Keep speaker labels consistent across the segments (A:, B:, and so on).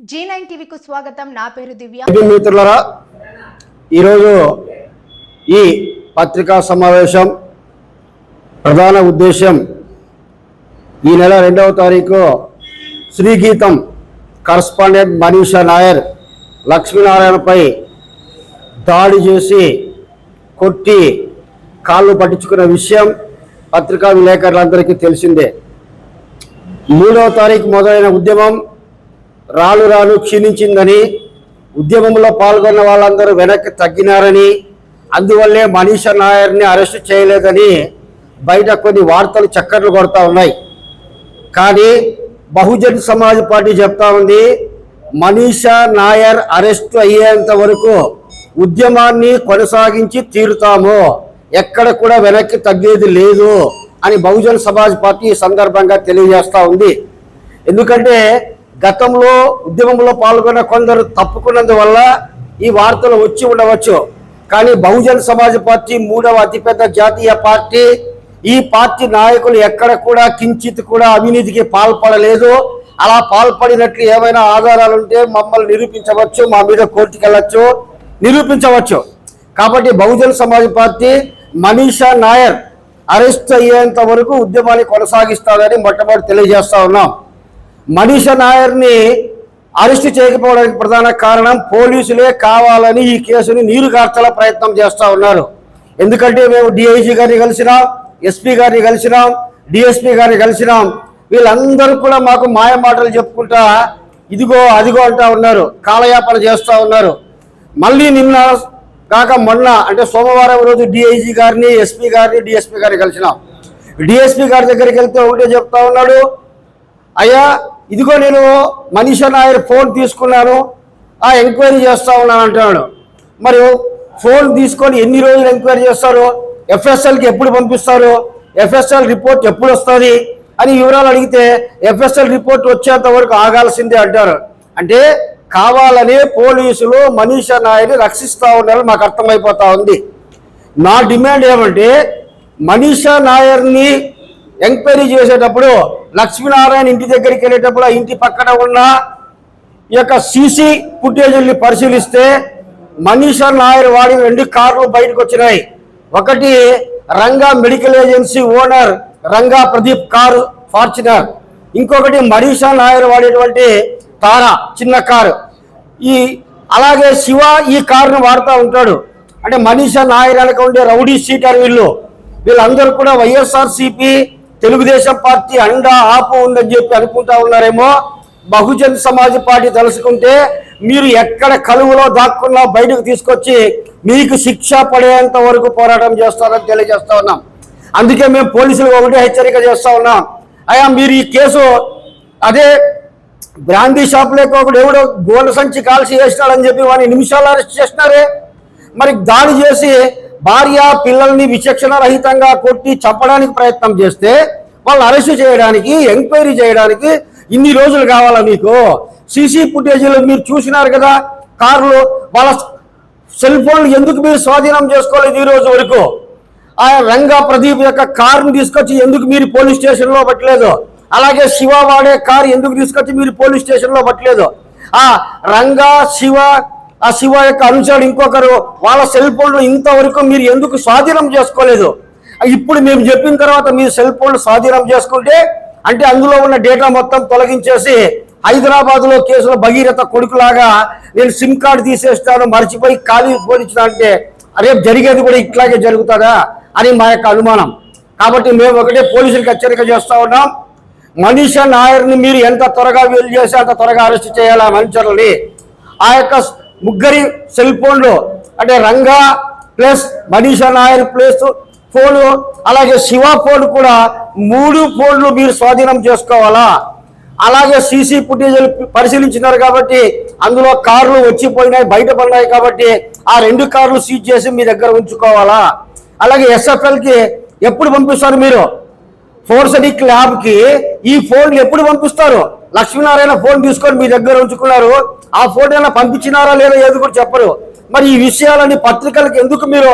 A: G9 టీవీకు స్వాగతం. నా పేరు దివ్య.
B: మిత్రులారా, ఈరోజు ఈ పత్రికా సమావేశం ప్రధాన ఉద్దేశం ఈ నెల 2వ తారీఖు శ్రీగీతం కరస్పాండెంట్ మనీషా నాయర్ లక్ష్మీనారాయణపై దాడి చేసి కొట్టి కాళ్ళు పట్టించుకున్న విషయం పత్రికా విలేకరులందరికీ తెలిసిందే. 3వ తారీఖు మొదలైన ఉద్యమం రాను రాను క్షీణించిందని, ఉద్యమంలో పాల్గొన్న వాళ్ళందరూ వెనక్కి తగ్గినారని, అందువల్లే మనీషా నాయర్ని అరెస్టు చేయలేదని బయట కొన్ని వార్తలు చక్కర్లు కొడతా ఉన్నాయి. కానీ బహుజన్ సమాజ్ పార్టీ చెప్తా ఉంది, మనీషా నాయర్ అరెస్టు అయ్యేంత వరకు ఉద్యమాన్ని కొనసాగించి తీరుతాము, ఎక్కడ కూడా వెనక్కి తగ్గేది లేదు అని బహుజన్ సమాజ్ పార్టీ ఈ సందర్భంగా తెలియజేస్తూ ఉంది. ఎందుకంటే గతంలో ఉద్యమంలో పాల్గొన్న కొందరు తప్పుకున్నందువల్ల ఈ వార్తలు వచ్చి ఉండవచ్చు. కానీ బహుజన్ సమాజ్ పార్టీ 3వ అతిపెద్ద జాతీయ పార్టీ, ఈ పార్టీ నాయకులు ఎక్కడ కూడా కించిత్ కూడా అవినీతికి పాల్పడలేదు. అలా పాల్పడినట్లు ఏమైనా ఆధారాలు ఉంటే మమ్మల్ని నిరూపించవచ్చు, మా మీద కోర్టుకు వెళ్ళచ్చు, నిరూపించవచ్చు. కాబట్టి బహుజన్ సమాజ్ పార్టీ మనీషా నాయర్ అరెస్ట్ అయ్యేంత వరకు ఉద్యమాన్ని కొనసాగిస్తాదని మొట్టమొదటి తెలియజేస్తా ఉన్నాం. మనీషా నాయర్ని అరెస్టు చేయకపోవడానికి ప్రధాన కారణం పోలీసులే కావాలని ఈ కేసుని నీరుగార్చల ప్రయత్నం చేస్తూ ఉన్నారు. ఎందుకంటే మేము డిఐజీ గారిని కలిసినాం, ఎస్పీ గారిని కలిసినాం, డిఎస్పీ గారిని కలిసినాం. వీళ్ళందరూ కూడా మాకు మాయ మాటలు చెప్పుకుంటా ఇదిగో అదిగో అంటూ ఉన్నారు, కాలయాపన చేస్తూ ఉన్నారు. మళ్ళీ నిన్న కాక మొన్న అంటే సోమవారం రోజు డిఐజీ గారిని, ఎస్పీ గారిని, డిఎస్పీ గారిని కలిసినాం. డిఎస్పీ గారి దగ్గరికి వెళ్తే ఒకటే చెప్తా ఉన్నాడు, అయ్యా ఇదిగో నేను మనీషా నాయర్ ఫోన్ తీసుకున్నాను, ఆ ఎంక్వైరీ చేస్తూ ఉన్నాను అంటున్నాడు. మరి ఫోన్ తీసుకొని ఎన్ని రోజులు ఎంక్వైరీ చేస్తారు, ఎఫ్ఎస్ఎల్కి ఎప్పుడు పంపిస్తారు, ఎఫ్ఎస్ఎల్ రిపోర్ట్ ఎప్పుడు వస్తుంది అని వివరాలు అడిగితే ఎఫ్ఎస్ఎల్ రిపోర్ట్ వచ్చేంత వరకు ఆగాల్సిందే అంటారు. అంటే కావాలనే పోలీసులు మనీషా నాయర్ని రక్షిస్తూ ఉన్నారు, మాకు అర్థమైపోతా ఉంది. నా డిమాండ్ ఏమంటే మనీషా నాయర్ని ఎంక్వైరీ చేసేటప్పుడు లక్ష్మీనారాయణ ఇంటి దగ్గరికి వెళ్ళేటప్పుడు ఆ ఇంటి పక్కన ఉన్న ఈ యొక్క సీసీ ఫుటేజీని పరిశీలిస్తే మనీషా నాయర్ వాడిన 2 కార్లు బయటకు వచ్చినాయి. ఒకటి Ranga medical agency owner Ranga Pradeep car Fortuner, ఇంకొకటి మనీషా నాయర్ వాడేటువంటి తారా చిన్న కారు. అలాగే శివ ఈ కారును వాడుతూ ఉంటాడు. అంటే మనీషా నాయర్ వెనక ఉండే రౌడీ సీటర్ వీళ్ళందరూ కూడా వైఎస్ఆర్సీపీ తెలుగుదేశం పార్టీ అండా ఆపు ఉందని చెప్పి అనుకుంటా ఉన్నారేమో. బహుజన్ సమాజ్ పార్టీ తెలుసుకుంటే మీరు ఎక్కడ కలువులో దాక్కున్నా బయటకు తీసుకొచ్చి మీకు శిక్ష పడేంత వరకు పోరాటం చేస్తారని తెలియజేస్తా ఉన్నాం. అందుకే మేము పోలీసులకు ఒకటే హెచ్చరిక చేస్తా ఉన్నాం, అయ్యా మీరు ఈ కేసు అదే బ్రాందీ షాప్లోకి ఒకడు ఎవడో గోల సంచి కాల్చి వేసినాడని చెప్పి వాడిని నిమిషాలు అరెస్ట్ చేసినారే. మరి దాడి చేసి భార్య పిల్లల్ని విచక్షణ రహితంగా కొట్టి చంపడానికి ప్రయత్నం చేస్తే వాళ్ళు అరెస్టు చేయడానికి, ఎంక్వైరీ చేయడానికి ఇన్ని రోజులు కావాలా మీకు? సీసీ ఫుటేజీలు మీరు చూసినారు కదా, కార్లు వాళ్ళ సెల్ ఫోన్లు ఎందుకు మీరు స్వాధీనం చేసుకోలేదు ఈ రోజు వరకు? ఆ రంగా ప్రదీప్ యొక్క కారును తీసుకొచ్చి ఎందుకు మీరు పోలీస్ స్టేషన్లో పట్టలేదు? అలాగే శివ వాడే కారు ఎందుకు తీసుకొచ్చి మీరు పోలీస్ స్టేషన్లో పట్టలేదు? ఆ రంగా శివ, ఆ శివ యొక్క అనుచరుడు ఇంకొకరు, వాళ్ళ సెల్ ఫోన్లు ఇంతవరకు మీరు ఎందుకు స్వాధీనం చేసుకోలేదు? ఇప్పుడు మేము చెప్పిన తర్వాత మీరు సెల్ ఫోన్లు స్వాధీనం చేసుకుంటే అంటే అందులో ఉన్న డేటా మొత్తం తొలగించేసి హైదరాబాద్లో కేసులో భగీరథ కొడుకులాగా నేను సిమ్ కార్డు తీసేస్తాను మర్చిపోయి ఖాళీ ఫోన్ ఇచ్చిన అంటే రేపు జరిగేది కూడా ఇట్లాగే జరుగుతుందా అని మా యొక్క అనుమానం. కాబట్టి మేము ఒకటే పోలీసులకు హెచ్చరిక చేస్తూ ఉన్నాం, మనీషా నాయర్ని మీరు ఎంత త్వరగా వీలు చేసి అంత త్వరగా అరెస్ట్ చేయాలి. ఆ మనుషులని ఆ యొక్క ముగ్గురి సెల్ ఫోన్లు అంటే Ranga plus Manisha Nair plus phone అలాగే శివ ఫోన్ కూడా 3 ఫోన్లు మీరు స్వాధీనం చేసుకోవాలా. అలాగే సీసీ ఫుటేజీలు పరిశీలించినారు కాబట్టి అందులో కార్లు వచ్చిపోయినాయి, బయటపడినాయి కాబట్టి ఆ 2 కార్లు సీజ్ చేసి మీ దగ్గర ఉంచుకోవాలా. అలాగే ఎస్ఎఫ్ఎల్కి ఎప్పుడు పంపిస్తారు మీరు? ఫోర్సెనిక్ ల్యాబ్కి ఈ ఫోన్లు ఎప్పుడు పంపిస్తారు? లక్ష్మీనారాయణ ఫోన్ తీసుకొని మీ దగ్గర ఉంచుకున్నారు, ఆ ఫోన్ అయినా పంపించినారా లేదా ఏది కూడా చెప్పరు. మరి ఈ విషయాలని పత్రికలకు ఎందుకు మీరు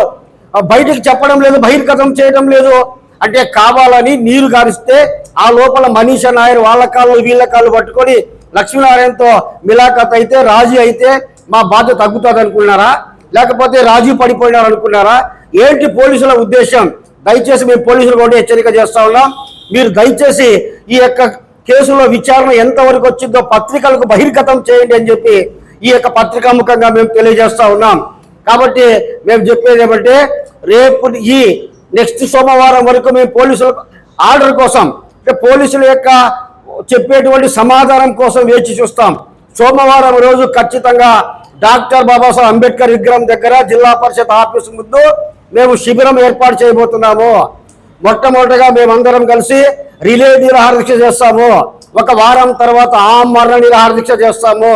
B: బయటకు చెప్పడం లేదు, బహిర్గతం చేయడం లేదు? అంటే కావాలని నీరు గారిస్తే ఆ లోపల మనీషా నాయర్ వాళ్ళ కాళ్ళు వీళ్ళ కాళ్ళు పట్టుకొని లక్ష్మీనారాయణతో మిలాఖత్ అయితే రాజీ అయితే మా బాధ్యత తగ్గుతుంది అనుకున్నారా, లేకపోతే రాజీ పడిపోయినారు అనుకున్నారా? ఏంటి పోలీసుల ఉద్దేశం? దయచేసి మేము పోలీసులు కూడా హెచ్చరిక చేస్తా ఉన్నాం. మీరు దయచేసి ఈ యొక్క కేసులో విచారణ ఎంతవరకు వచ్చిందో పత్రికలకు బహిర్గతం చేయండి అని చెప్పి ఈ యొక్క పత్రికాముఖంగా మేము తెలియజేస్తా ఉన్నాం. కాబట్టి మేము చెప్పేది ఏమంటే రేపు ఈ నెక్స్ట్ సోమవారం వరకు మేము పోలీసుల ఆర్డర్ కోసం, అంటే పోలీసుల యొక్క చెప్పేటువంటి సమాధానం కోసం వేచి చూస్తాం. సోమవారం రోజు ఖచ్చితంగా డాక్టర్ బాబాసాహెబ్ అంబేద్కర్ విగ్రహం దగ్గర జిల్లా పరిషత్ ఆఫీసు ముందు మేము శిబిరం ఏర్పాటు చేయబోతున్నాము. మొట్టమొదటిగా మేమందరం కలిసి రిలే నిరాహార దీక్ష చేస్తాము. ఒక వారం తర్వాత ఆమరణ నిరాహార దీక్ష చేస్తాము.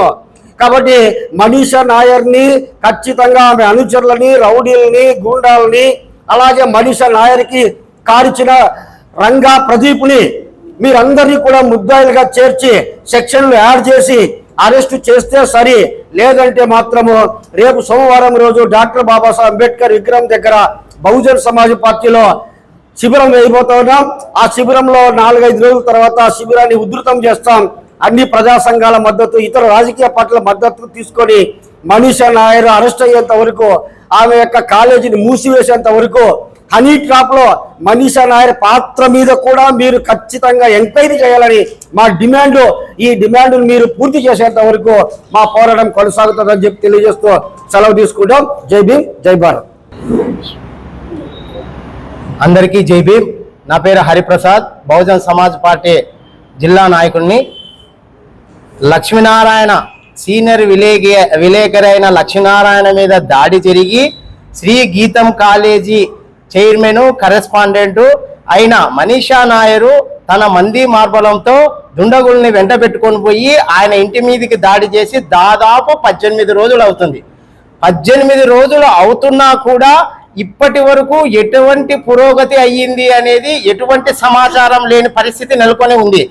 B: కాబట్టి మనీషా నాయర్ని ఖచ్చితంగా ఆమె అనుచరులని, రౌడీలని, గూండాలని, అలాగే మనీషా నాయర్కి కారిచిన రంగా ప్రదీప్ని మీరందరినీ కూడా ముద్దాయిలుగా చేర్చి సెక్షన్లు యాడ్ చేసి అరెస్టు చేస్తే సరి, లేదంటే మాత్రము రేపు సోమవారం రోజు డాక్టర్ బాబాసాహెబ్ అంబేద్కర్ విగ్రహం దగ్గర బహుజన్ సమాజ్ పార్టీలో శిబిరం వేయబోతా ఉన్నాం. ఆ శిబిరంలో 4-5 రోజుల తర్వాత ఆ శిబిరాన్ని ఉధృతం చేస్తాం. అన్ని ప్రజా సంఘాల మద్దతు, ఇతర రాజకీయ పార్టీల మద్దతు తీసుకొని మనీషా నాయర్ అరెస్ట్ అయ్యేంత వరకు, ఆమె యొక్క కాలేజీని మూసివేసేంత వరకు, హనీ ట్రాప్ లో మనీషా నాయర్ పాత్ర మీద కూడా మీరు ఖచ్చితంగా ఎంక్వైరీ చేయాలని మా డిమాండ్. ఈ డిమాండ్ మీరు పూర్తి చేసేంత వరకు మా పోరాటం కొనసాగుతుందని చెప్పి తెలియజేస్తూ సెలవు తీసుకుంటాం. జై భీమ్, జై భారత్.
C: అందరికీ జై భీమ్. నా పేరు హరిప్రసాద్, బహుజన్ సమాజ్ పార్టీ జిల్లా నాయకుడిని. లక్ష్మీనారాయణ సీనియర్ విలేకరి అయిన లక్ష్మీనారాయణ మీద దాడి జరిగి శ్రీ గీతం కాలేజీ చైర్మన్ కరెస్పాండెంట్ అయిన మనీషా నాయరు తన మంది మార్బలంతో దుండగుల్ని వెంట పెట్టుకొని పోయి ఆయన ఇంటి మీదకి దాడి చేసి దాదాపు 18 రోజులు అవుతుంది. 18 రోజులు అవుతున్నా కూడా ఇప్పటి వరకు ఎటువంటి పురోగతి అయ్యింది అనేది ఎటువంటి సమాచారం లేని పరిస్థితి నెలకొని ఉంది.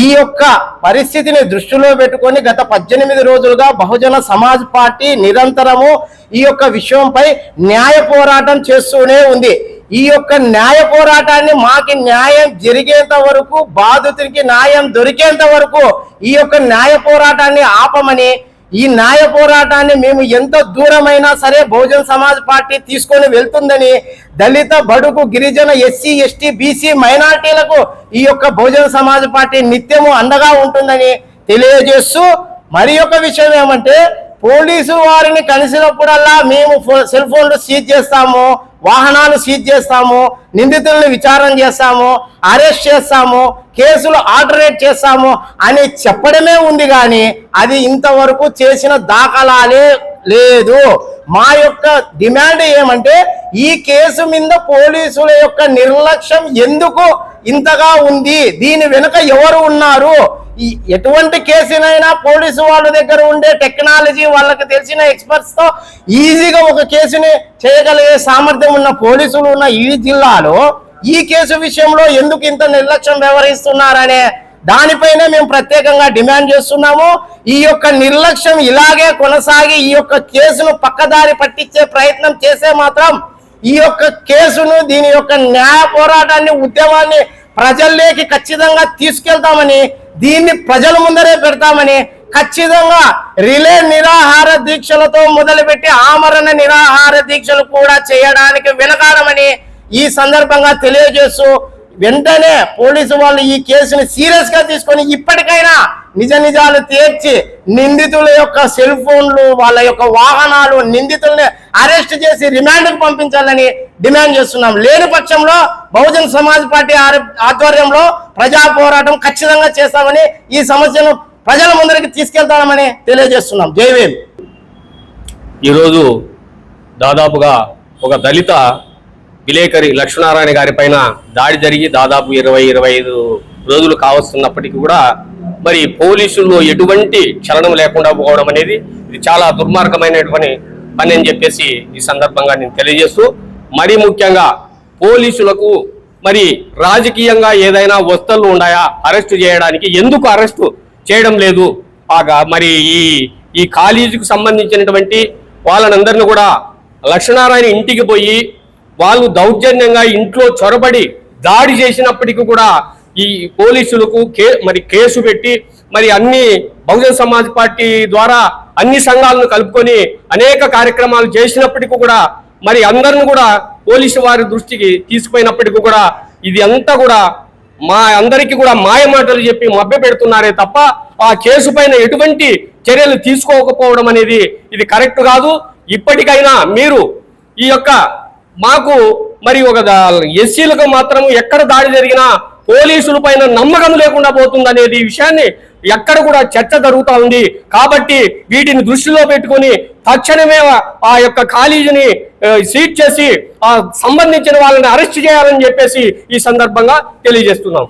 C: ఈ యొక్క పరిస్థితిని దృష్టిలో పెట్టుకొని గత 18 రోజులుగా బహుజన సమాజ్ పార్టీ నిరంతరము ఈ యొక్క విషయంపై న్యాయ పోరాటం చేస్తూనే ఉంది. ఈ యొక్క న్యాయ పోరాటాన్ని మాకి న్యాయం జరిగేంత వరకు, బాధితుడికి న్యాయం దొరికేంత వరకు ఈ యొక్క న్యాయ పోరాటాన్ని ఆపమని, ఈ న్యాయ పోరాటాన్ని మేము ఎంత దూరమైనా సరే బహుజన్ సమాజ్ పార్టీ తీసుకొని వెళ్తుందని, దళిత, బడుగు, గిరిజన, ఎస్సీ, ఎస్టీ, బీసీ మైనార్టీలకు ఈ యొక్క బహుజన్ సమాజ్ పార్టీ నిత్యము అండగా ఉంటుందని తెలియజేస్తూ, మరి ఒక విషయం ఏమంటే పోలీసు వారిని కలిసినప్పుడల్లా మేము సెల్ ఫోన్లు సీజ్ చేస్తాము, వాహనాలు సీజ్ చేస్తాము, నిందితులను విచారణ చేస్తాము, అరెస్ట్ చేస్తాము, కేసులు ఆల్టరేట్ చేస్తాము అని చెప్పడమే ఉంది కానీ అది ఇంతవరకు చేసిన దాఖలాలే లేదు. మా యొక్క డిమాండ్ ఏమంటే ఈ కేసు మీద పోలీసుల యొక్క నిర్లక్ష్యం ఎందుకు ఇంతగా ఉంది, దీని వెనుక ఎవరు ఉన్నారు? ఎటువంటి కేసునైనా పోలీసు వాళ్ళ దగ్గర ఉండే టెక్నాలజీ, వాళ్ళకి తెలిసిన ఎక్స్పర్ట్స్ తో ఈజీగా ఒక కేసుని చేయగలిగే సామర్థ్యం ఉన్న పోలీసులు ఉన్న ఈ జిల్లాలో ఈ కేసు విషయంలో ఎందుకు ఇంత నిర్లక్ష్యం వ్యవహరిస్తున్నారనే దానిపైనే మేము ప్రత్యేకంగా డిమాండ్ చేస్తున్నాము. ఈ యొక్క నిర్లక్ష్యం ఇలాగే కొనసాగి ఈ యొక్క కేసును పక్కదారి పట్టించే ప్రయత్నం చేసే మాత్రం ఈ యొక్క కేసును, దీని యొక్క న్యాయ పోరాటాన్ని, ఉద్యమాన్ని ప్రజల్లోకి ఖచ్చితంగా తీసుకెళ్తామని, దీన్ని ప్రజల ముందరే పెడతామని, ఖచ్చితంగా రిలే నిరాహార దీక్షలతో మొదలుపెట్టి ఆమరణ నిరాహార దీక్షలు కూడా చేయడానికి వెనకాడమని ఈ సందర్భంగా తెలియజేస్తూ, వెంటనే పోలీసు వాళ్ళు ఈ కేసుని సీరియస్ గా తీసుకొని ఇప్పటికైనా నిజ నిజాలు తీర్చి నిందితుల యొక్క సెల్ ఫోన్లు, వాళ్ళ యొక్క వాహనాలు, నిందితుల్ని అరెస్ట్ చేసి రిమాండ్కు పంపించాలని డిమాండ్ చేస్తున్నాం. లేని పక్షంలో బహుజన్ సమాజ్ పార్టీ ఆధ్వర్యంలో ప్రజా పోరాటం ఖచ్చితంగా చేస్తామని, ఈ సమస్యను ప్రజల ముందరికి తీసుకెళ్తామని తెలియజేస్తున్నాం. జై భీమ్.
D: ఈరోజు దాదాపుగా ఒక దళిత విలేకరి లక్ష్మీనారాయణ గారి పైన దాడి జరిగి దాదాపు 20-25 రోజులు కావస్తున్నప్పటికీ కూడా మరి పోలీసులు ఎటువంటి చలనం లేకుండా పోవడం అనేది ఇది చాలా దుర్మార్గమైనటువంటి పని అని చెప్పేసి ఈ సందర్భంగా నేను తెలియజేస్తూ, మరి ముఖ్యంగా పోలీసులకు మరి రాజకీయంగా ఏదైనా వస్తువులు ఉన్నాయా అరెస్టు చేయడానికి, ఎందుకు అరెస్టు చేయడం లేదు? మరి ఈ కాలేజీకి సంబంధించినటువంటి వాళ్ళనందరినీ కూడా లక్ష్మీనారాయణ ఇంటికి పోయి వాళ్ళు దౌర్జన్యంగా ఇంట్లో చొరబడి దాడి చేసినప్పటికీ కూడా ఈ పోలీసులకు మరి కేసు పెట్టి మరి అన్ని బహుజన్ సమాజ్ పార్టీ ద్వారా అన్ని సంఘాలను కలుపుకొని అనేక కార్యక్రమాలు చేసినప్పటికీ కూడా మరి అందరిని కూడా పోలీసు వారి దృష్టికి తీసుకుపోయినప్పటికీ కూడా ఇది అంతా కూడా మా అందరికీ కూడా మాయ మాటలు చెప్పి మభ్య పెడుతున్నారే తప్ప ఆ కేసు పైన ఎటువంటి చర్యలు తీసుకోకపోవడం అనేది ఇది కరెక్ట్ కాదు. ఇప్పటికైనా మీరు ఈ యొక్క మాకు మరి ఒక ఎస్సీలకు మాత్రం ఎక్కడ దాడి జరిగినా పోలీసుల పైన నమ్మకం లేకుండా పోతుందనేది ఈ విషయాన్ని ఎక్కడ కూడా చర్చ జరుగుతూ ఉంది. కాబట్టి వీటిని దృష్టిలో పెట్టుకొని తక్షణమే ఆ యొక్క కాలేజీని సీజ్ చేసి ఆ సంబంధించిన వాళ్ళని అరెస్ట్ చేయాలని చెప్పేసి ఈ సందర్భంగా తెలియజేస్తున్నాం.